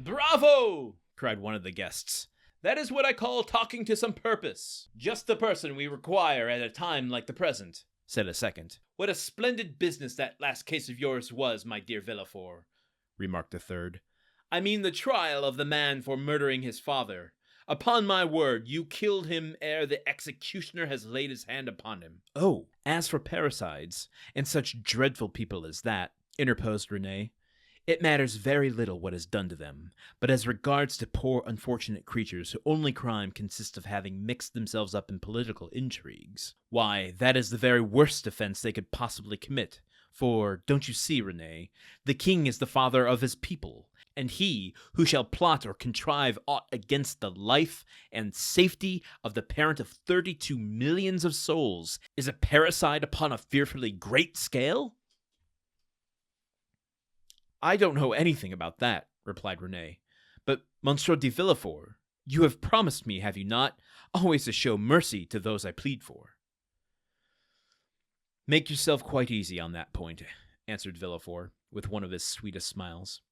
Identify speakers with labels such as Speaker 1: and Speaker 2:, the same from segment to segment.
Speaker 1: "Bravo!" cried one of the guests. "That is what I call talking to some purpose. Just the person we require at a time like the present," said a second. "What a splendid business that last case of yours was, my dear Villefort," remarked a third. "I mean the trial of the man for murdering his father. Upon my word, you killed him ere the executioner has laid his hand upon him." "Oh, as for parricides, and such dreadful people as that," interposed Renée, "it matters very little what is done to them, but as regards to poor unfortunate creatures whose only crime consists of having mixed themselves up in political intrigues, why, that is the very worst offense they could possibly commit. For, don't you see, Renée, the king is the father of his people, and he who shall plot or contrive aught against the life and safety of the parent of 32 millions of souls is a parricide upon a fearfully great scale?" "I don't know anything about that," replied Renée. "But, Monsieur de Villefort, you have promised me, have you not, always to show mercy to those I plead for?" "Make yourself quite easy on that point," answered Villefort, with one of his sweetest smiles.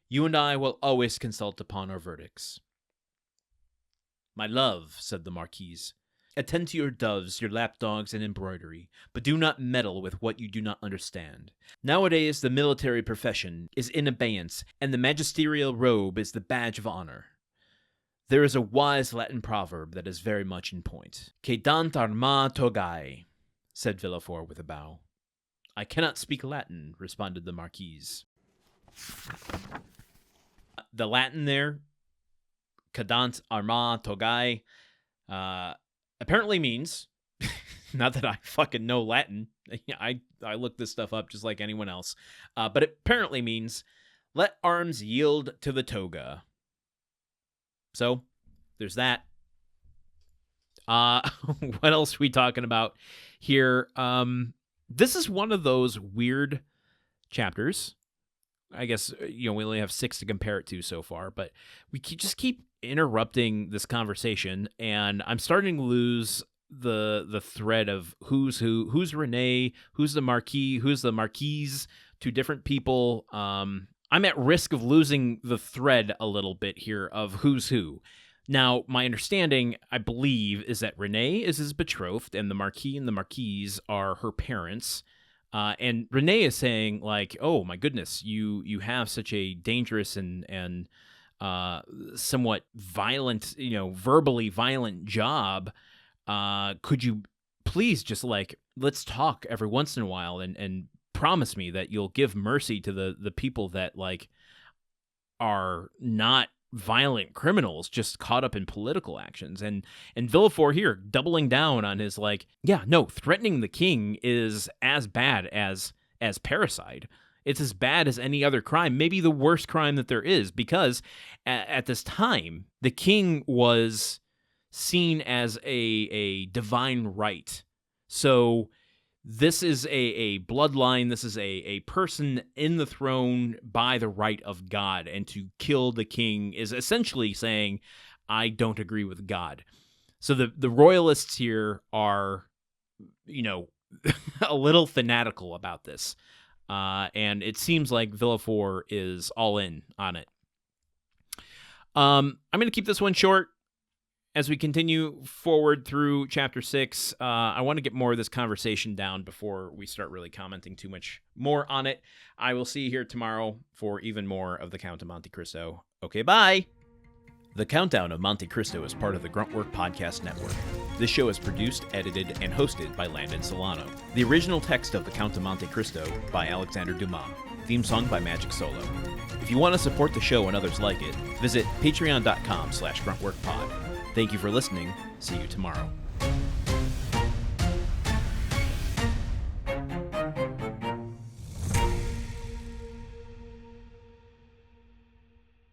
Speaker 1: "You and I will always consult upon our verdicts." "My love," said the Marquise, "attend to your doves, your lapdogs, and embroidery, but do not meddle with what you do not understand. Nowadays the military profession is in abeyance, and the magisterial robe is the badge of honor. There is a wise Latin proverb that is very much in point. Cedant arma togae," said Villefort with a bow. "I cannot speak Latin," responded the Marquise. The Latin there, cadant arma togae, apparently means, not that I fucking know Latin, I looked this stuff up just like anyone else, but it apparently means, let arms yield to the toga. So, there's that. What else are we talking about here? This is one of those weird chapters. I guess, we only have 6 to compare it to so far, but we just keep interrupting this conversation, and I'm starting to lose the thread of who's who, who's Renée, who's the Marquis, who's the Marquise, 2 different people. I'm at risk of losing the thread a little bit here of who's who. Now, my understanding, I believe, is that Renée is his betrothed, and the Marquis and the Marquise are her parents. And Renée is saying, like, "Oh my goodness, you have such a dangerous and somewhat violent, verbally violent job. Could you please just let's talk every once in a while and promise me that you'll give mercy to the people that are not violent criminals just caught up in political actions." And Villefort here doubling down on his threatening the king is as bad as parricide. It's as bad as any other crime, maybe the worst crime that there is, because at this time the king was seen as a divine right. So this is a bloodline, this is a person in the throne by the right of God, and to kill the king is essentially saying, I don't agree with God. So the royalists here are, a little fanatical about this, and it seems like Villefort is all in on it. I'm going to keep this one short. As we continue forward through Chapter 6, I want to get more of this conversation down before we start really commenting too much more on it. I will see you here tomorrow for even more of The Count of Monte Cristo. Okay, bye! The Countdown of Monte Cristo is part of the Gruntwork Podcast Network. This show is produced, edited, and hosted by Landon Solano. The original text of The Count of Monte Cristo by Alexander Dumas. Theme song by Magic Solo. If you want to support the show and others like it, visit patreon.com/gruntworkpod. Thank you for listening. See you tomorrow.